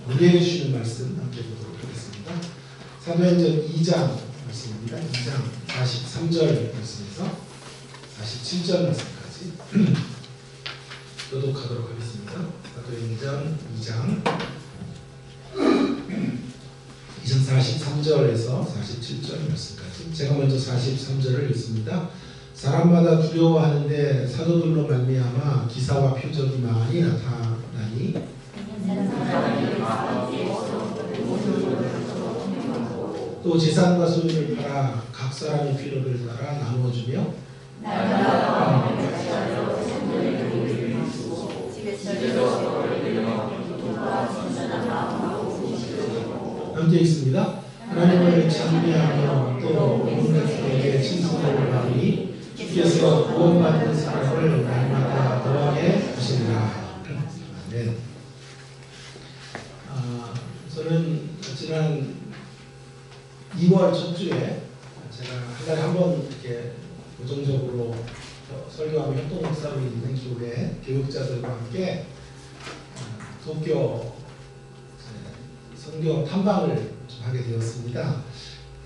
우리에게 주시는 말씀 함께 보도록 하겠습니다. 사도행전 2장 말씀입니다. 2장 43절 말씀에서 47절 말씀까지 교독하도록 하겠습니다. 사도행전 2장 43절에서 47절 말씀까지 제가 먼저 43절을 읽습니다. 사람마다 두려워하는데 사도들로 말미암아 기사와 표적이 많이 나타나니 또 재산과 소유를 팔아 각 사람의 필요를 따라 나누어주며 함께 있습니다. 하나님을 찬미하며 또 우리에게 칭송을 하니 주께서 구원받는 사람을 날마다 더하게 하시리라. 네. 저는 지난 2월 첫 주에 제가 한 달에 한 번 이렇게 고정적으로 설교하며 협동 목사로 있는 교회 교육자들과 함께 도쿄 선교 탐방을 좀 하게 되었습니다.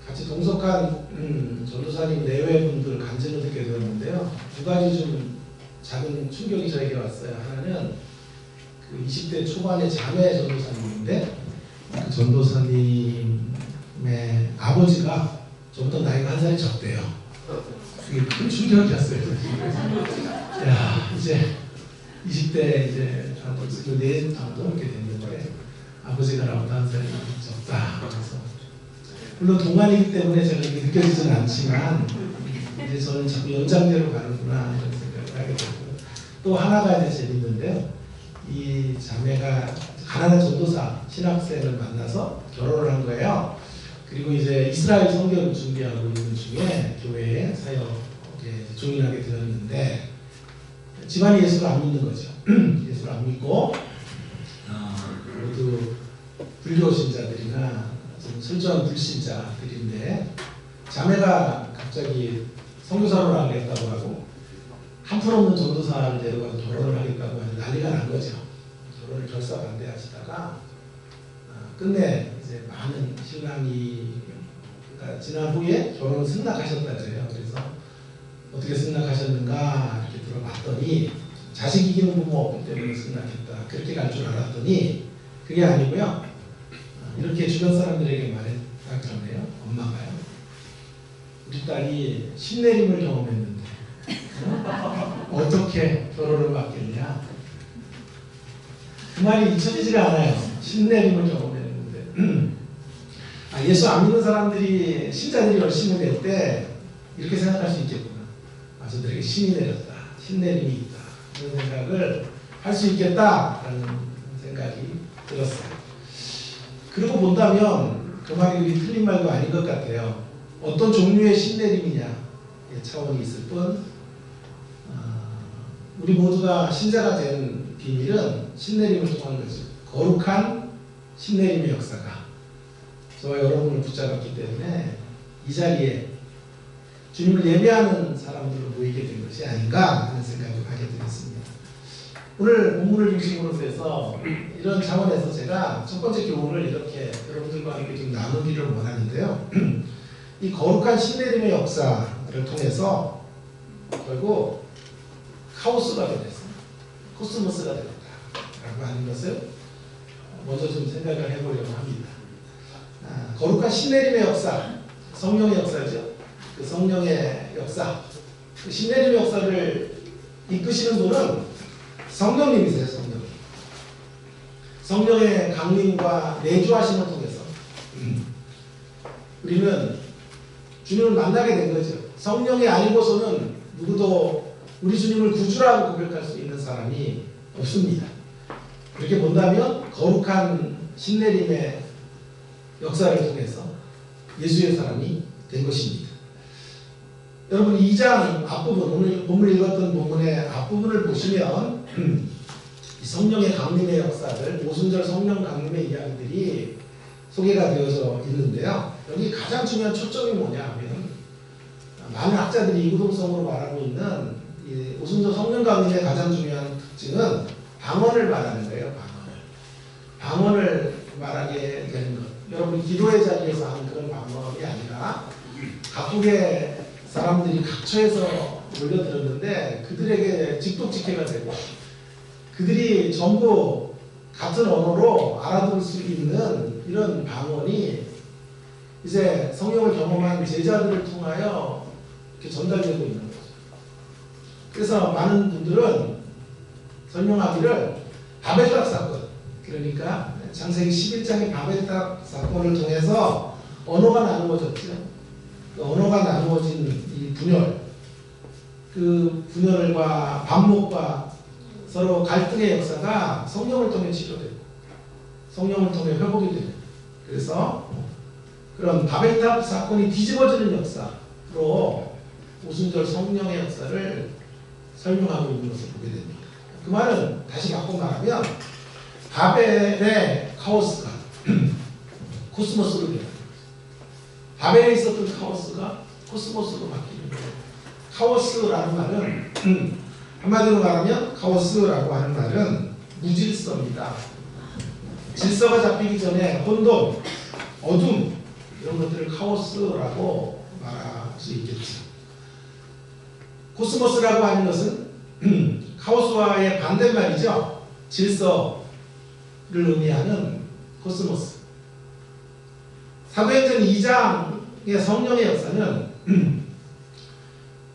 같이 동석한 전도사님 내외분들 간증을 듣게 되었는데요. 두 가지 좀 작은 충격이 저에게 왔어요. 하나는 그 20대 초반의 자매 전도사님인데 그 전도사님의 아버지가 저보다 나이가 한 살이 적대요. 그게 큰 충격이었어요. 야, 이제 20대 이제 내 정도 이렇게 됐는데 아버지가 나보다 한 살이 적다. 그래서 물론 동안이기 때문에 제가 이렇게 느껴지지는 않지만 이제 저는 자꾸 연장대로 가는구나 이런 생각을 하게 되고 또 하나가 이제 재밌는데요. 이 자매가 가난한 전도사 신학생을 만나서 결혼을 한 거예요. 그리고 이제 이스라엘 선교를 준비하고 있는 중에 교회에 사역에 종인하게 되었는데 집안이 예수를 안 믿는 거죠. 예수를 안 믿고 모두 불교 신자들이나 좀 철저한 불신자들인데 자매가 갑자기 선교사로 나가겠다고 하고 한풀없는 전도사를 데려가서 결혼을 하겠다고 해서 난리가 난 거죠. 결혼을 결사반대하시다가 끝내 이제 많은 신랑이 지난 후에 결혼을 승낙하셨다고요. 그래서 어떻게 승낙하셨는가 이렇게 들어봤더니 자식 이기는 부모 없기 때문에 승낙했다. 그렇게 갈 줄 알았더니 그게 아니고요. 이렇게 주변 사람들에게 말했다 그러네요. 엄마가요. 우리 딸이 신내림을 경험했는데 어떻게 결혼을 받겠냐. 그 말이 잊혀지지가 않아요. 신내림을 경험했는데 예수 안 믿는 사람들이 신자들이 열심히 낼 때 이렇게 생각할 수 있겠구나. 저들에게 신이 내렸다. 신내림이 있다. 그런 생각을 할 수 있겠다라는 생각이 들었어요. 그러고 본다면 그 말이 우리 틀린 말도 아닌 것 같아요. 어떤 종류의 신내림이냐 차원이 있을 뿐 우리 모두가 신자가 된 비밀은 신내림을 통한 거죠. 거룩한 신내림의 역사가 저와 여러분을 붙잡았기 때문에 이 자리에 주님을 예배하는 사람들로 모이게 된 것이 아닌가 하는 생각을 하게 되었습니다. 오늘 본문을 중심으로 해서 이런 차원에서 제가 첫 번째 교훈을 이렇게 여러분들과 함께 좀 나누기를 원하는데요. 이 거룩한 신내림의 역사를 통해서 결국 카오스가 되었습니다. 코스모스가 되었다라고 하는 것을 먼저 좀 생각을 해보려고 합니다. 거룩한 신내림의 역사, 성령의 역사죠. 그 성령의 역사, 그 신내림의 역사를 이끄시는 분은 성령님이세요. 성령의 강림과 내주하심을 통해서 우리는 주님을 만나게 된 거죠. 성령이 아니고서는 누구도 우리 주님을 구주라고 고백할 수 있는 사람이 없습니다. 그렇게 본다면 거룩한 신내림의 역사를 통해서 예수의 사람이 된 것입니다. 여러분 2장 앞부분, 오늘 본문 읽었던 본문의 앞부분을 보시면 성령의 강림의 역사들, 오순절 성령 강림의 이야기들이 소개가 되어져 있는데요. 여기 가장 중요한 초점이 뭐냐 하면 많은 학자들이 이구동성으로 말하고 있는 이 오순절 성령 강림의 가장 중요한 특징은 방언을 말하는 거예요. 방언을 말하게 되는 것. 여러분 기도의 자리에서 하는 그런 방법이 아니라 각국의 사람들이 각처에서 몰려들었는데 그들에게 직독직해가 되고 그들이 전부 같은 언어로 알아들을 수 있는 이런 방언이 이제 성령을 경험한 제자들을 통하여 이렇게 전달되고 있는 거죠. 그래서 많은 분들은 설명하기를 바벨탑 사건, 그러니까 창세기 11장의 바벨탑 사건을 통해서 언어가 나누어졌죠. 그 언어가 나누어진 이 분열, 그 분열과 반목과 서로 갈등의 역사가 성령을 통해 치료되고 성령을 통해 회복이 되고, 그래서 그런 바벨탑 사건이 뒤집어지는 역사로 오순절 성령의 역사를 설명하고 있는 것을 보게 됩니다. 그 말은 다시 바꿔 말하면 바벨의 카오스가 코스모스로 변합니다. 바벨에 있었던 카오스가 코스모스로 바뀌는 거예요. 카오스라는 말은 한마디로 말하면 카오스라고 하는 말은 무질서입니다. 질서가 잡히기 전에 혼돈, 어둠 이런 것들을 카오스라고 말할 수 있겠죠. 코스모스라고 하는 것은 카오스와의 반대말이죠. 질서를 의미하는 코스모스. 사도행전 2장의 성령의 역사는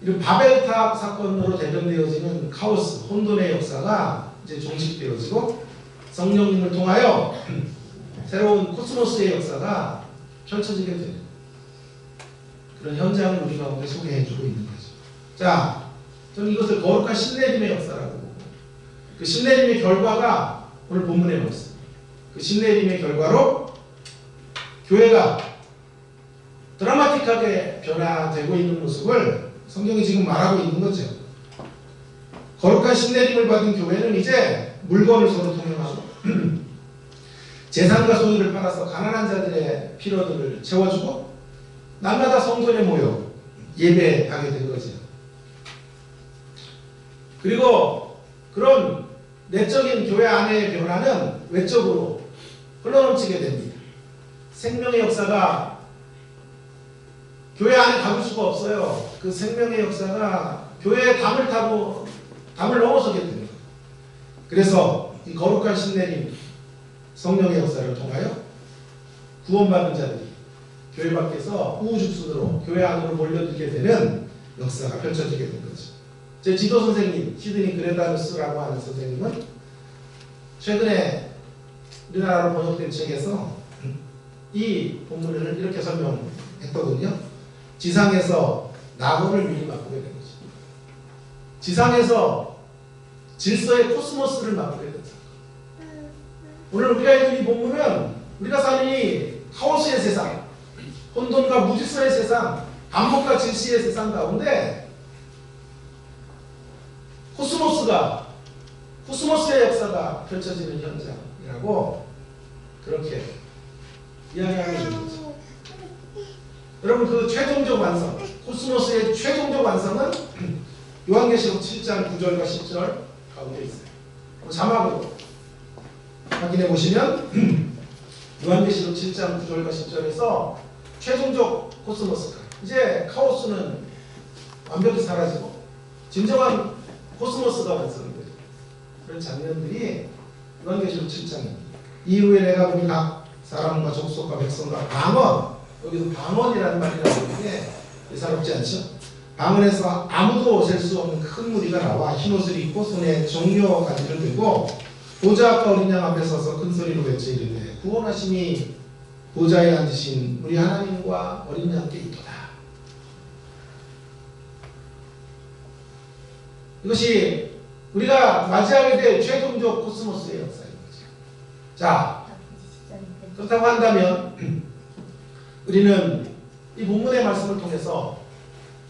이런 바벨탑 사건으로 대변되어지는 카오스, 혼돈의 역사가 이제 종식되어지고 성령님을 통하여 새로운 코스모스의 역사가 펼쳐지게 되는 그런 현장을 우리 가운데 소개해주고 있는 거죠. 자, 저는 이것을 거룩한 신내림의 역사라고 보고, 그 신내림의 결과가 오늘 본문에 나와 있습니다. 그 신내림의 결과로 교회가 드라마틱하게 변화되고 있는 모습을 성경이 지금 말하고 있는 거죠. 거룩한 신내림을 받은 교회는 이제 물건을 서로 통용하고 재산과 소유를 팔아서 가난한 자들의 필요들을 채워주고 날마다 성전에 모여 예배하게 된 거죠. 그리고 그런 내적인 교회 안의 변화는 외적으로 흘러넘치게 됩니다. 생명의 역사가 교회 안에 담을 수가 없어요. 그 생명의 역사가 교회의 담을 타고 담을 넘어서게 됩니다. 그래서 이 거룩한 신내림 성령의 역사를 통하여 구원받은 자들이 교회 밖에서 우후죽순으로 교회 안으로 몰려들게 되는 역사가 펼쳐지게 된 거죠. 제 지도 선생님 시드니 그레다누스라고 하는 선생님은 최근에 우리나라로 번역된 책에서 이 본문을 이렇게 설명했거든요. 지상에서 낙원을 미리 맛보게 된 거죠. 지상에서 질서의 코스모스를 맛보게 된 사건. 오늘 우리가 읽은 이 본문은 우리가 사는 이 카오스의 세상, 혼돈과 무질서의 세상, 반목과 질시의 세상 가운데 코스모스의 역사가 펼쳐지는 현장이라고 그렇게 이야기하고 있는 거죠. 여러분, 그 최종적 완성, 코스모스의 최종적 완성은 요한계시록 7장 9절과 10절 가운데 있어요. 자막으로 확인해 보시면 요한계시록 7장 9절과 10절에서 최종적 코스모스가 이제 카오스는 완벽히 사라지고 진정한 코스모스가 완성되죠. 그런 장면들이 요한계시록 7장입니다. 이후에 내가 보니 각 사람과 족속과 백성과 방언, 여기서 방언이라는 말이 나오는데 예사롭지 않죠? 방언에서 아무도 셀 수 없는 큰 무리가 나와 흰옷을 입고 손에 종려 가지를 들고 보좌 앞과 어린 양 앞에 서서 큰 소리로 외쳐 이르되 구원하심이 보좌에 앉으신 우리 하나님과 어린 양께 있도다. 이것이 우리가 맞이하게 될 최종적 코스모스의 역사인 거죠. 자, 그렇다고 한다면 우리는 이 본문의 말씀을 통해서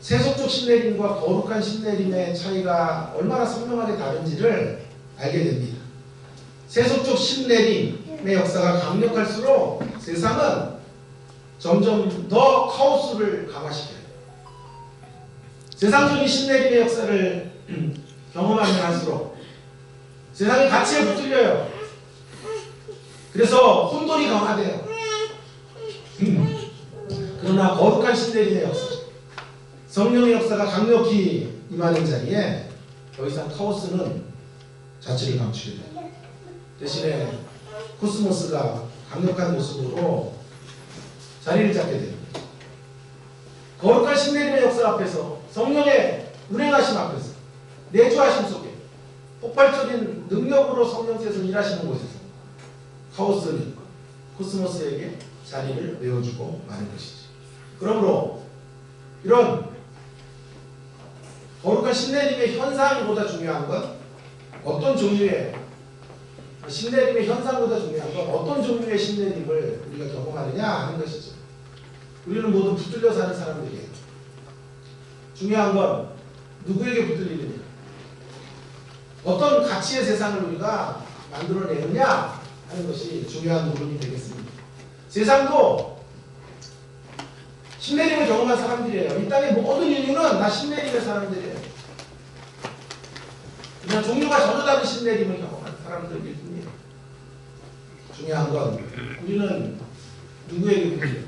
세속적 신내림과 거룩한 신내림의 차이가 얼마나 선명하게 다른지를 알게 됩니다. 세속적 신내림의 역사가 강력할수록 세상은 점점 더 카오스를 강화시켜요. 세상적인 신내림의 역사를 경험하면 할수록 세상의 가치에 붙들려요. 그래서 혼돈이 강화돼요. 그러나 거룩한 신내림의 역사, 성령의 역사가 강력히 임하는 자리에 더 이상 카오스는 자취를 감추게 돼요. 대신에 코스모스가 강력한 모습으로 자리를 잡게 됩니다. 거룩한 신내림의 역사 앞에서, 성령의 운행하심 앞에서, 내주하심 속에 폭발적인 능력으로 성령께서 일하시는 곳에서 카오스는 코스모스에게 자리를 내어주고 마는 것이지. 그러므로 이런 거룩한 신내림의 현상보다 중요한 건 어떤 종류의 신내림의 현상보다 중요한 건 어떤 종류의 신내림을 우리가 경험하느냐 하는 것이죠. 우리는 모두 붙들려 사는 사람들이에요. 중요한 건 누구에게 붙들리느냐, 어떤 가치의 세상을 우리가 만들어내느냐 하는 것이 중요한 부분이 되겠습니다. 세상도 신내림을 경험한 사람들이에요. 이 땅의 모든 인류는 다 신내림의 사람들이에요. 그냥 종류가 전혀 다른 신내림을 경험한 사람들일 뿐이에요. 중요한 건 우리는 누구에게 붙들려,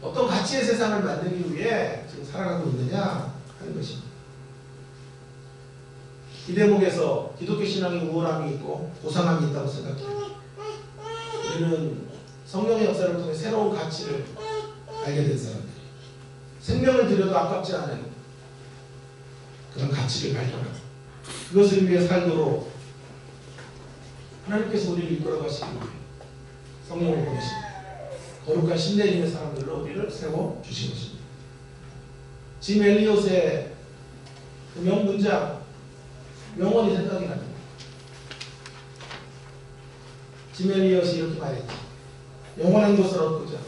어떤 가치의 세상을 만들기 위해 지금 살아가고 있느냐 하는 것입니다. 이 대목에서 기독교 신앙의 우월함이 있고 고상함이 있다고 생각해요. 우리는 성령의 역사를 통해 새로운 가치를 알게 된 사람들이, 생명을 들여도 아깝지 않은 그런 가치를 발견하고 그것을 위해 살도록 하나님께서 우리를 이끌어 가시기 위해 성령을 보내십니다. 거룩한 신내림의 사람들로 우리를 세워주신 것입니다. 짐 엘리엇의 그 명문장 영원히 생각이 납니다. 짐 엘리엇이 이렇게 말했죠. 영원한 것을 얻고자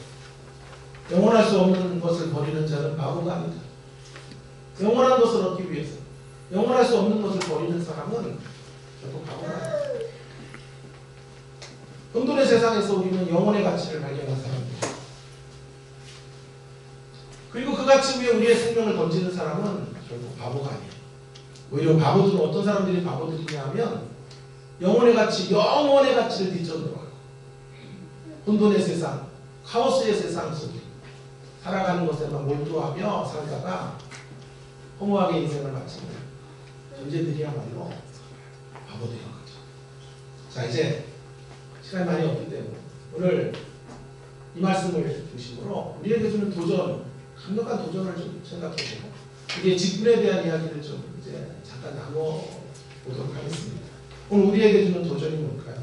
영원할 수 없는 것을 버리는 자는 바보가 아니다. 영원한 것을 얻기 위해서 영원할 수 없는 것을 버리는 사람은 결국 바보가 아니다. 혼돈의 세상에서 우리는 영혼의 가치를 발견한 사람들, 그리고 그 가치 위에 우리의 생명을 던지는 사람은 결국 바보가 아니에요. 오히려 바보들은 어떤 사람들이 바보들이냐 하면 영혼의 가치를 뒤쳐들어가고 혼돈의 세상, 카오스의 세상 속에 살아가는 것에만 몰두하며 살다가 허무하게 인생을 마치는 존재들이야말로 바보들인 거죠. 자, 이제 시간이 많이 없기 때문에 오늘 이 말씀을 중심으로 우리에게 주는 도전, 강력한 도전을 좀 생각해보고 이게 직분에 대한 이야기를 좀 이제 잠깐 나눠보도록 하겠습니다. 오늘 우리에게 주는 도전이 뭘까요?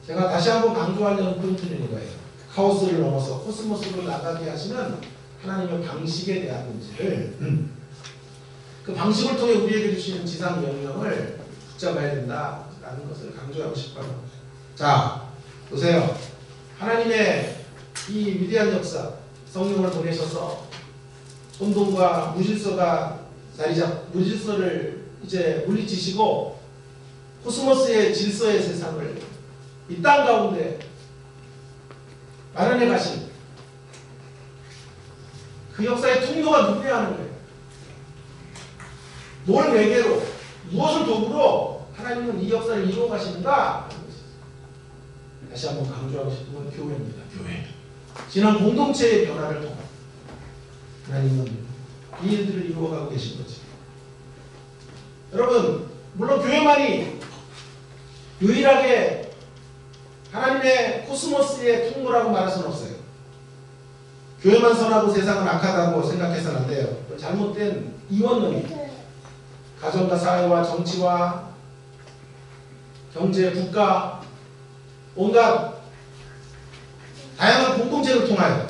제가 다시 한번 강조하려는 포인트는 이거예요. 카오스를 넘어서 코스모스로 나가게 하시는 하나님의 방식에 대한 문제를 그 방식을 통해 우리에게 주시는 지상 명령을 붙잡아야 된다라는 것을 강조하고 싶어요. 자, 보세요. 하나님의 이 위대한 역사, 성령을 보내셔서 혼돈과 무질서를 이제 물리치시고 코스모스의 질서의 세상을 이 땅 가운데 마련해 가신 그 역사의 통로가 누구야 하는 거예요. 뭘 매개로, 무엇을 도구로 하나님은 이 역사를 이루어 가시는가? 다시 한번 강조하고 싶은 건 교회입니다. 교회. 지난 공동체의 변화를 통해 하나님은 이 일들을 이루어가고 계신 거지. 여러분, 물론 교회만이 유일하게 하나님의 코스모스의 통로라고 말할 수는 없어요. 교회만 선하고 세상은 악하다고 생각해서는 안 돼요. 잘못된 이원론이 가정과 사회와 정치와 경제, 국가, 온갖 다양한 공동체를 통하여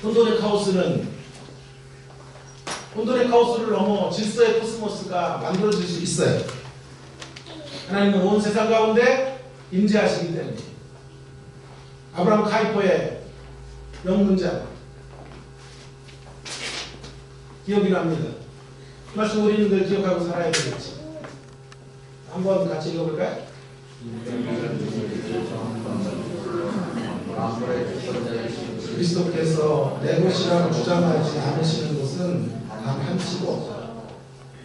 혼돈의 카오스를 넘어 질서의 코스모스가 만들어질 수 있어요. 하나님은 온 세상 가운데 임재하시기 때문에 아브라함 카이퍼의 명문장 기억이 납니다. 그 말씀 우리는 늘 기억하고 살아야 되겠지. 한번 같이 읽어볼까요? 그리스도께서 내 것이라고 주장하지 않으시는 것은 단 한치도 없어요.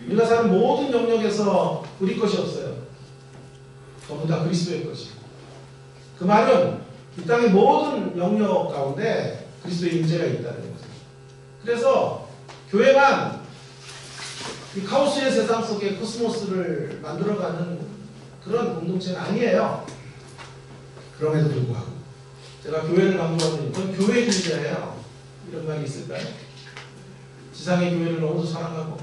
우리가 사는 모든 영역에서 우리 것이 없어요. 전부 다 그리스도의 것이고 그 말은 이 땅의 모든 영역 가운데 그리스도의 임재가 있다는 거죠. 그래서 교회만 이 카오스의 세상 속에 코스모스를 만들어가는 그런 공동체는 아니에요. 그럼에도 불구하고 제가 교회를 강조하는 이유는 교회의 존재예요. 이런 말이 있을까요? 지상의 교회를 너무도 사랑하고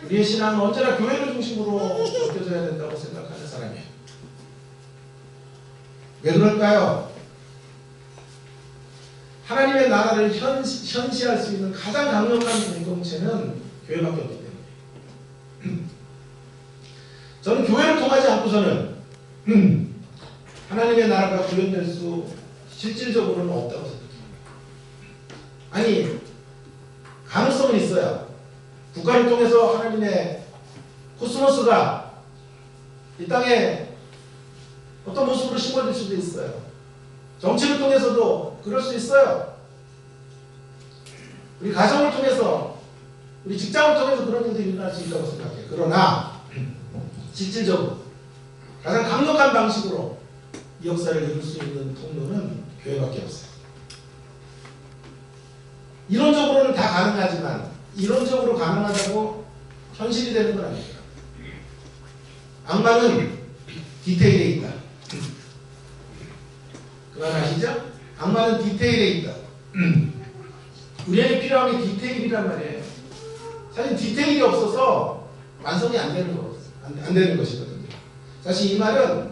우리의 신앙은 언제나 교회를 중심으로 엮여져야 된다고 생각하는 사람이에요. 왜 그럴까요? 하나님의 나라를 현시할 수 있는 가장 강력한 공동체는 교회밖에 없기 때문에 저는 교회를 통하지 않고서는 하나님의 나라가 구현될 수 실질적으로는 없다고 생각합니다. 아니 가능성은 있어요. 국가를 통해서 하나님의 코스모스가 이 땅에 어떤 모습으로 심어질 수도 있어요. 정치를 통해서도 그럴 수 있어요. 우리 가정을 통해서, 우리 직장을 통해서 그런 일들이 일어날 수 있다고 생각해요. 그러나 실질적으로 가장 강력한 방식으로 이 역사를 이룰 수 있는 통로는 교회밖에 없어요. 이론적으로는 다 가능하지만 이론적으로 가능하다고 현실이 되는 건 아닙니다. 악마는 디테일에 있다. 그 말 아시죠? 악마는 디테일에 있다. 우리에게 필요한 게 디테일이란 말이에요. 사실 디테일이 없어서 완성이 안 되는 것이거든요. 사실 이 말은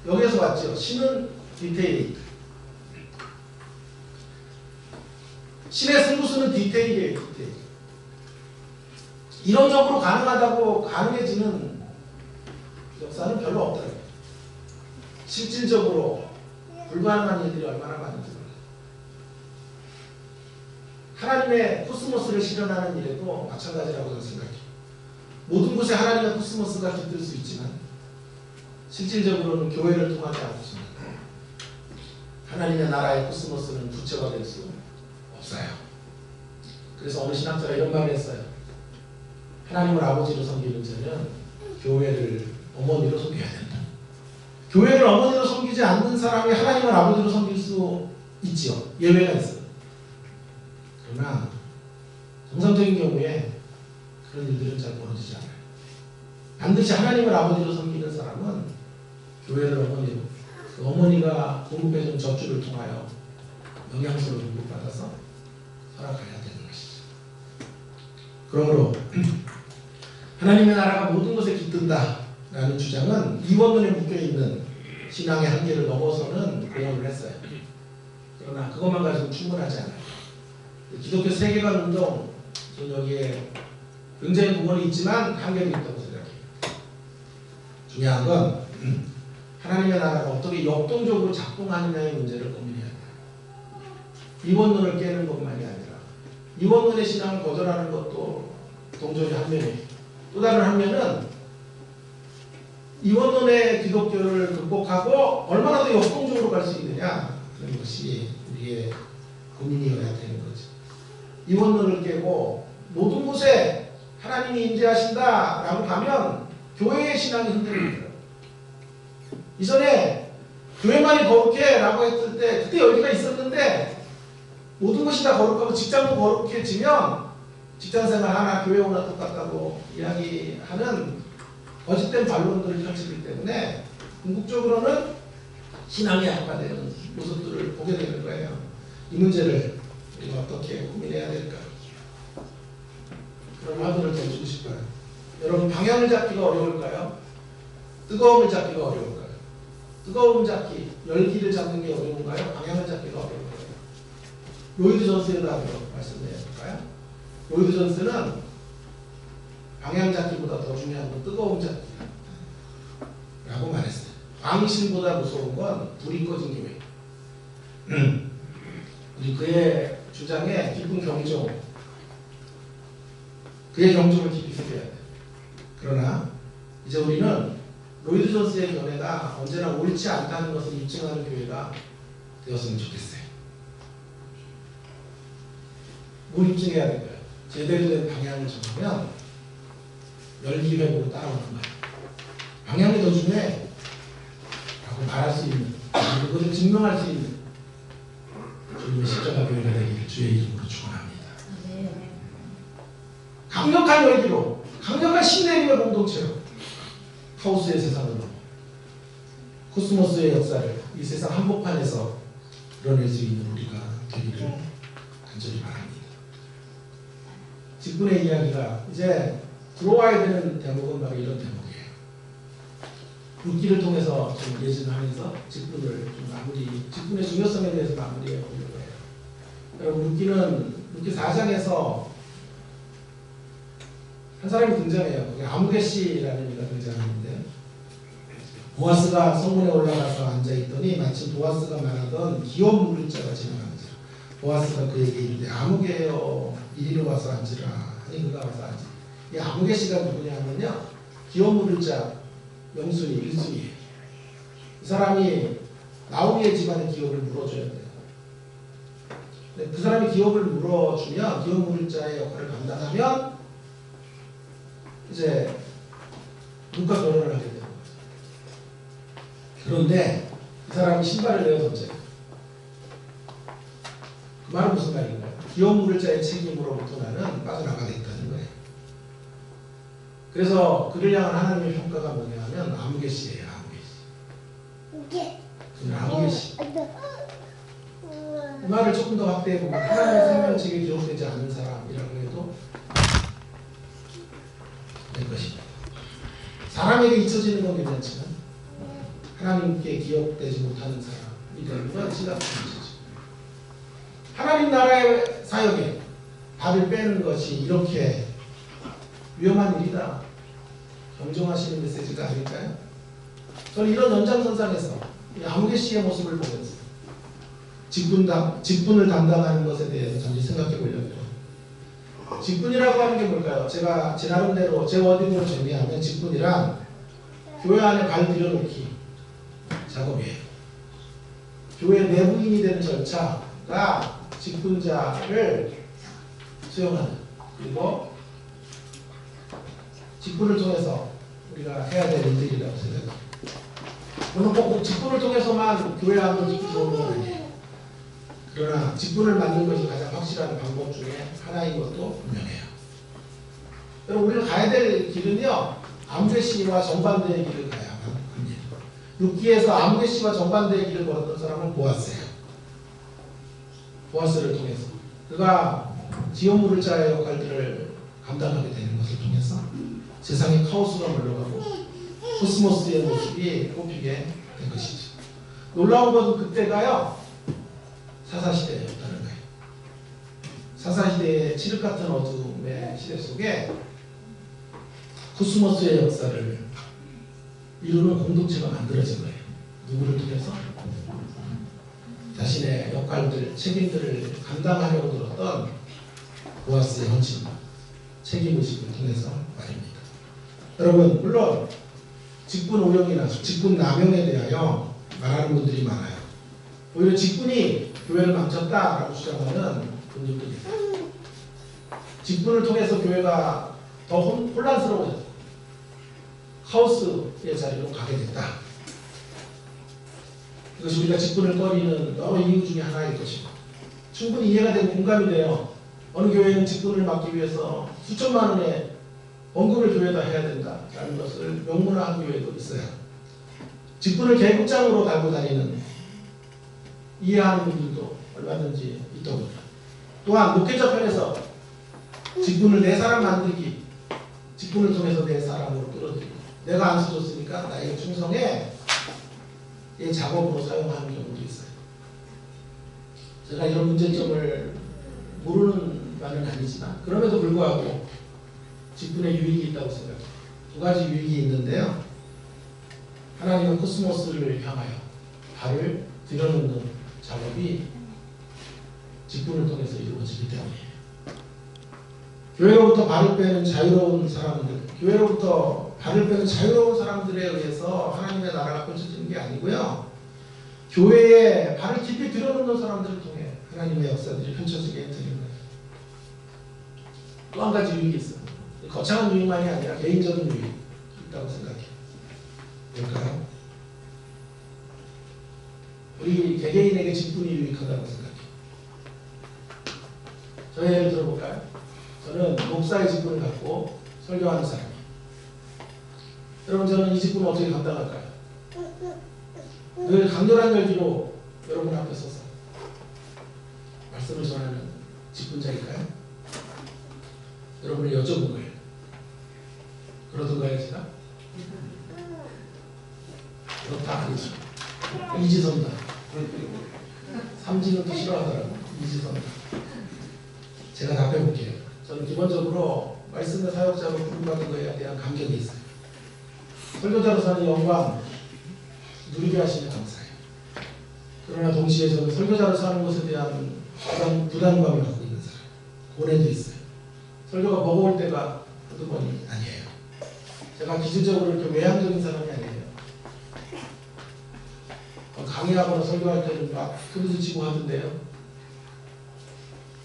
여기에서 왔죠. 신은 디테일에 있다. 신의 승부수는 디테일이에요. 디테일. 이론적으로 가능하다고 가능해지는 역사는 별로 없더라고요. 실질적으로 불가능한 일들이 얼마나 많은지 몰라요. 하나님의 코스모스를 실현하는 일에도 마찬가지라고 저는 생각해요. 모든 곳에 하나님의 코스모스가 깃들 수 있지만 실질적으로는 교회를 통하지 않고서는 하나님의 나라의 코스모스는 구체화될 수 없어요. 그래서 어느 신학자가 이런 말을 했어요. 하나님을 아버지로 섬기는 자는 교회를 어머니로 섬겨야 된다. 교회를 어머니로 섬기지 않는 사람이 하나님을 아버지로 섬길 수 있지요. 예외가 있어요. 그러나 정상적인 경우에 그런 일들은 잘 벌어지지 않아요. 반드시 하나님을 아버지로 섬기는 사람은 교회를 어머니로, 그 어머니가 공급해준 젖줄을 통하여 영양소를 공급받아서 살아가야 되는 것이죠. 그러므로 하나님의 나라가 모든 것에 깃든다라는 주장은 이원론에 묶여있는 신앙의 한계를 넘어서는 공헌을 했어요. 그러나 그것만 가지고 충분하지 않아요. 기독교 세계관 운동, 저는 여기에 굉장히 공헌이 있지만 한계도 있다고 생각해요. 중요한 건 하나님의 나라가 어떻게 역동적으로 작동하느냐의 문제를 고민해야 돼요. 이원론을 깨는 것만이 아니라 이원론의 신앙을 거절하는 것도 동전의 한 면이에요. 또 다른 한 면은 이원론의 기독교를 극복하고 얼마나 더 역동적으로 갈 수 있느냐 그런 것이 우리의 고민이어야 되는 거죠. 이원론을 깨고 모든 곳에 하나님이 임재하신다라고 가면 교회의 신앙이 흔들립니다. 이전에 교회만이 거룩해 라고 했을 때 그때 여기가 있었는데 모든 것이 다 거룩하고 직장도 거룩해지면 직장생활 하나 교회 오나 똑같다고 이야기하는 거짓된 반론들을 펼치기 때문에 궁극적으로는 신앙이 악화되는 모습들을 보게 되는 거예요. 이 문제를 우리가 어떻게 고민해야 될까? 그런 화두를 던지고 싶어요. 여러분 방향을 잡기가 어려울까요? 뜨거움을 잡기가 어려울까요? 뜨거움 잡기, 열기를 잡는 게 어려운가요? 방향을 잡기가 어려울까요? 로이드 존스에 대한 말씀드려볼까요? 로이드 존스는 방향 잡기보다 더 중요한 건 뜨거움 잡기라고 말했어요. 광신보다 무서운 건 불이 꺼진 교회. 우리 그의 주장에 깊은 경종, 그의 경종을 깊이 새겨야 돼요. 그러나 이제 우리는 로이드 존스의 견해가 언제나 옳지 않다는 것을 입증하는 교회가 되었으면 좋겠어요. 뭘 입증해야 될까요? 제대로 된 방향을 정하면 열기 회복으로 따라오는 거예요. 방향이 더 중요해 라고 말할 수 있는 그것을 증명할 수 있는 주님의 십자가 교회가 되기를 주의 이름으로 축원합니다. 강력한 열기로, 강력한 신내림의 공동체로 카오스의 세상으로 코스모스의 역사를 이 세상 한복판에서 이뤄낼 수 있는 우리가 되기를 간절히 바랍니다. 직분의 이야기가 이제 들어와야 되는 대목은 바로 이런 대목이에요. 룻기를 통해서 좀 예진하면서 직분을 좀 직분의 중요성에 대해서 마무리해 보려고 해요. 여러분, 룻기 4장에서 한 사람이 등장해요. 거기 아무개씨라는 이가 등장하는데, 보아스가 성문에 올라가서 앉아있더니 마침 보아스가 말하던 기업 물을 자가 지나가는지라. 보아스가 그에게 이르되 아무개여 이리로 와서 앉으라 하니 그가 와서 앉으라. 이 아무개씨가 누구냐 하면요, 기업 물을 자 명순이 1순위예요. 이 사람이 나오미의 집안의 기업을 물어줘야 돼요. 그 사람이 기업을 물어주면, 기업 물을 자의 역할을 감당하면 이제 누가 결혼을 하게 되는 거죠. 그런데 이 사람이 신발을 내어 던져요. 그 말은 무슨 말인가요? 기업 물을 자의 책임으로부터 나는 빠져나가겠다는 거예요. 그래서 그를 향한 하나님의 평가가 뭐냐 하면 아무개씨예요. 아무개씨. 그는 아무개씨. 그 말을 조금 더 확대해 보면 하나님의 생명책에 기록되지 않은 사람이라고 해도 될 것입니다. 사람에게 잊혀지는 건 괜찮지만 하나님께 기억되지 못하는 사람이 되는 건 심각한 문제죠. 하나님 나라의 사역에 발을 빼는 것이 이렇게 위험한 일이다, 경종하시는 메시지가 아닐까요? 저는 이런 연장선상에서 아무개씨의 모습을 보면서 직분을 담당하는 것에 대해서 잠시 생각해 보려고요. 직분이라고 하는 게 뭘까요? 제가 제 나름대로 제 워딩으로 정리하면 직분이란 교회 안에 발 들여놓기 작업이에요. 교회 내부인이 되는 절차가 직분자를 수용하는, 그리고 직분을 통해서 우리가 해야 될 일들이라고 생각합니다. 물론 꼭 직분을 통해서만 교회 안으로 직분 들어오는 건 아니에요. 그러나 직분을 만든 것이 가장 확실한 방법 중에 하나인 것도 분명해요. 여러분, 우리가 가야 될 길은요, 아무개씨와 정반대의 길을 가야만 합니다. 룻기에서 아무개씨와 정반대의 길을 걸었던 사람은 보아스예요. 보아스를 통해서 그가 기업 물을 자의 역할들을 감당하게 되는 것을 통해서 세상의 카오스가 물러가고 코스모스의 모습이 꽃피게 된 것이죠. 놀라운 것은 그때가요, 사사시대였다는 거예요. 사사시대의 칠흑 같은 어둠의 시대 속에 코스모스의 역사를 이루는 공동체가 만들어진 거예요. 누구를 통해서? 자신의 역할들, 책임들을 감당하려고 들었던 보아스의 헌신, 책임의식을 통해서 말입니다. 여러분, 물론 직분 오용이나 직분 남용에 대하여 말하는 분들이 많아요. 오히려 직분이 교회를 망쳤다라고 주장하는 분들도 있어요. 직분을 통해서 교회가 더 혼란스러워졌다, 카오스의 자리로 가게 됐다. 이것이 우리가 직분을 꺼리는 여러 이유 중에 하나일 것이고, 충분히 이해가 되고 공감이 돼요. 어느 교회는 직분을 맡기 위해서 수천만 원의 헌금을 교회에다 해야 된다라는 것을 명문화한 교회도 있어요. 직분을 계급장으로 달고 다니는, 이해하는 분들도 얼마든지 있더군요. 또한 목회자 편에서 직분을 내 사람 만들기, 직분을 통해서 내 사람으로 끌어들이고, 내가 안 써줬으니까 나에게 충성해, 이 작업으로 사용하는 경우도 있어요. 제가 이런 문제점을 모르는 바는 아니지만 그럼에도 불구하고 직분에 유익이 있다고 생각해요. 두 가지 유익이 있는데요. 하나님은 코스모스를 향하여 발을 들여놓는 작업이 직분을 통해서 이루어지기 때문이에요. 교회로부터 발을 빼는 자유로운 사람들, 교회로부터 발을 빼는 자유로운 사람들에 의해서 하나님의 나라가 펼쳐지는 게 아니고요, 교회에 발을 깊이 들여놓는 사람들을 통해 하나님의 역사들이 펼쳐지게 되는 거예요. 또 한 가지 유익이 있어요. 거창한 유익만이 아니라 개인적인 유익이 있다고 생각해요. 뭘까요? 우리 개개인에게 직분이 유익하다고 생각해요. 저희 예를 들어볼까요? 저는 목사의 직분을 갖고 설교하는 사람이에요. 여러분, 저는 이 직분을 어떻게 감당할까요? 늘 강렬한 열기로 여러분 앞에 서서 말씀을 전하는 직분자일까요? 여러분을 여쭤본 거예요. 그러던가요, 제가? 그렇다 아니죠. 이지선다. 삼지는 또 싫어하더라고요. 이지선다. 제가 답해볼게요. 저는 기본적으로 말씀의 사역자로 부름받은 것에 대한 감격이 있어요. 설교자로서 하는 영광 누리게 하시면 감사해요. 그러나 동시에 저는 설교자로서 하는 것에 대한 부담감을 갖고 있는 사람, 고뇌도 있어요. 설교가 버거울 때가 한두 번이 아니에요. 제가 기술적으로 이렇게 외향적인 사람이 아니에요. 강의하거나 설교할 때는 막 소리도 치고 하던데요.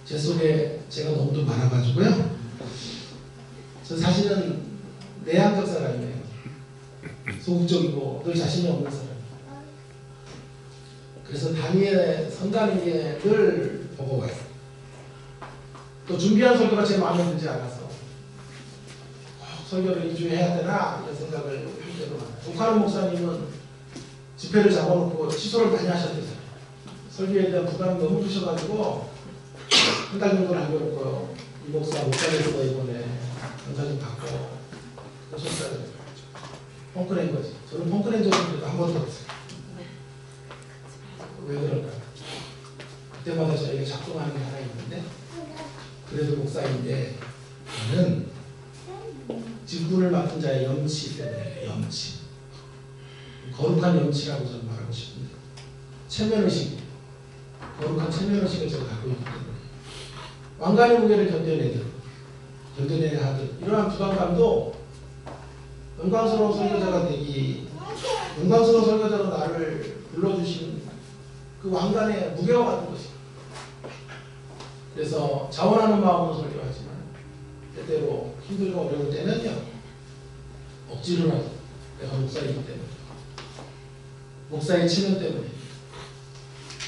제 속에 제가 너무도 많아가지고요. 저 사실은 내향적 사람이에요. 소극적이고 늘 자신이 없는 사람. 그래서 단위에 선다는 게 늘 버거워요. 또 준비한 설교가 제 마음에 들지 않아서 설교를 2주에 해야 되나 이런 생각을 할 때도 많아요. 조카는 목사님은 집회를 잡아놓고 취소를 많이 하셨대요. 설교에 대한 부담이 너무 크셔가지고 한 달 정도 남겨놓고 이 목사 못 가겠어 이번에 전사 좀 바꿔 그러셨어요. 펑크낸 거지. 저는 펑크낸 적은 그래도 한 번도 없어요. 왜 그럴까요? 그때마다 저에게 작동하는 게 하나 있는데, 그래도 목사인데 저는 직분을 맡은 자의 염치 때문에, 염치, 거룩한 염치라고 저는 말하고 싶은데, 체면의식, 거룩한 체면의식을 제가 갖고 있기 때문에 왕관의 무게를 견뎌내야 하듯 이러한 부담감도 영광스러운 설교자가 되기, 영광스러운 설교자로 나를 불러주신 그 왕관의 무게와 같은 것입니다. 그래서 자원하는 마음으로 설교하지만 때때로 힘들고 어려울 때는요, 억지로라도 내가 목사이기 때문에, 목사의 체면 때문에,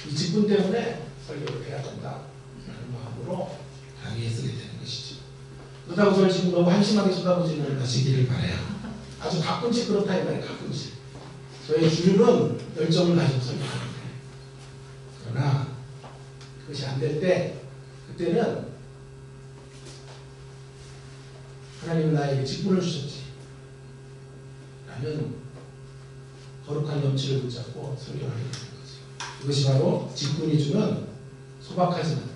이 직분 때문에 설교를 해야 된다 라는 마음으로 강의에 쓰게 되는 것이죠. 그렇다고 저를 지금 너무 한심하게 쳐다보지는 마시기를 바라요. 아주 가끔씩 그렇다 이 말이에요. 가끔씩. 저의 주류는 열정을 가지고 설교하는 거예요. 그러나 그것이 안 될 때, 그때는 하나님은 나에게 직분을 주셨지 라는 거룩한 염치를 붙잡고 설교를 하게 되는 거죠. 이것이 바로 직분이 주는 소박하지만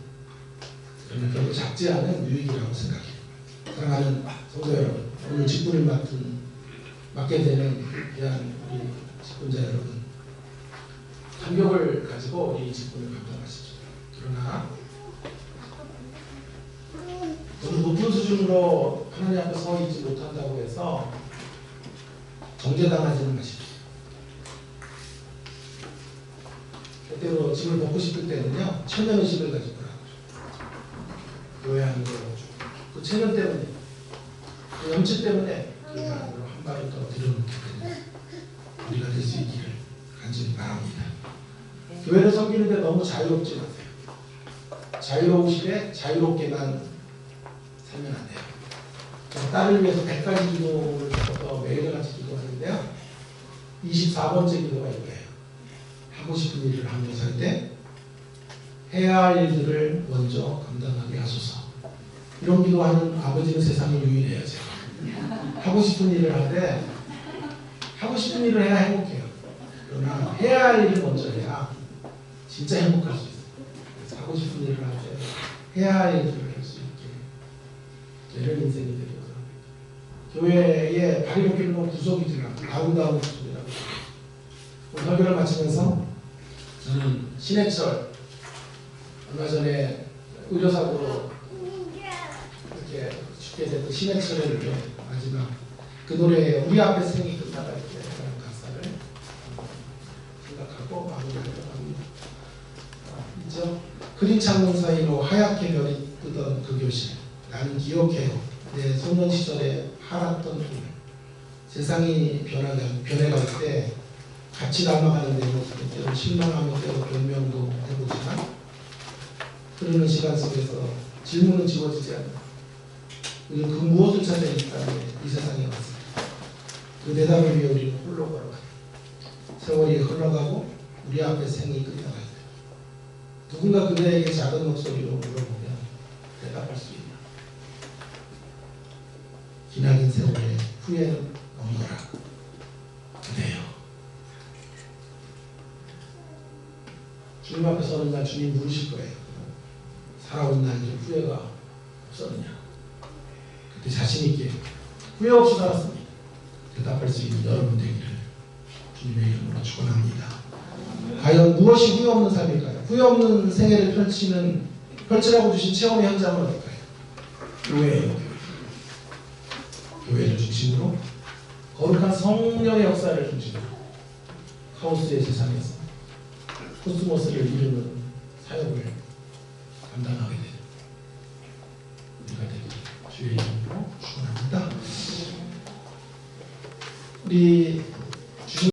그러나 결코 작지 않은 유익이라고 생각해요. 사랑하는 성도 여러분, 오늘 직분을 맡게 되는 귀한 우리 직분자 여러분, 감격을 가지고 이 직분을 감당하시죠. 그러나 너무 높은 수준으로 하나님 앞에 서 있지 못한다고 해서 정죄당하지는 마십시오. 때때로 짐을 벗고 싶을 때는요, 체면의식을 가지고 교회 안으로 그 체면 때문에, 그 염치 때문에 교회 안으로 한 발을 더 들여놓게 되는 우리가 될 수 있기를 간절히 바랍니다. 교회를 섬기는데 너무 자유롭지 마세요. 자유로우시되 자유롭게만 살면 안 돼요. 딸을 위해서 100가지 기도를 적어서 매일같이 기도하는데요, 24번째 기도가 이거예요. 하고 싶은 일을 하면서 할 때 해야 할 일들을 먼저 감당하게 하소서. 이런 기도하는 아버지는 세상에 유일해요. 제가 하고 싶은 일을 하되, 하고 싶은 일을 해야 행복해요. 그러나 해야 할 일을 먼저 해야 진짜 행복할 수 있어요. 그래서 하고 싶은 일을 할 때 해야 할 일들을 할 수 있게 이런 인생이 되기 바랍니다. 교회의 발이 묶이는 구속이지라, 아름다운 구속이라고. 오늘 설교를 마치면서 저는 신해철, 얼마 전에 의료사고로 이렇게 죽게 됐던 신해철의 노래, 마지막 그 노래에 우리 앞에 생이 끝나다 이렇게 하는 가사를 생각하고 마무리하려고 합니다. 있죠? 흐린 창문 사이로 하얗게 별이 뜨던 그 교실, 나는 기억해요. 내 소년 시절에 팔았던 꿈을. 세상이 변해갈 때 같이 닮아가는 내 모습에 때로 실망하며 때로 변명도 해보지만 흐르는 시간 속에서 질문은 지워지지 않는다. 우리는 그 무엇을 찾아야 했다는 이 세상에 왔습니다. 그 대답을 위해 우리는 홀로 걸어가요. 세월이 흘러가고 우리 앞에 생이 끝나가요. 누군가 그대에게 작은 목소리로 물어보면 대답할 수 있나? 기나긴 세월의 후회는 없노라. 그래요. 주님 앞에 서는 날 주님 물으실 거예요. 살아온 날 후회가 없었느냐? 그때 자신 있게 후회 없이 살았습니다. 대답할 수 있는 여러분 되기를 주님의 이름으로 축원합니다. 과연 무엇이 후회 없는 삶일까요? 후회 없는 생애를 펼치라고 주신 체험의 현장은 어떨까요? 교회예요. 교회를 중심으로 거룩한 성령의 역사를 중심으로 하우스의 세상에서 코스모스를 이루는 사역을 감당하게 되는 우리가 되기를 주의 이름으로 축원합니다. 우리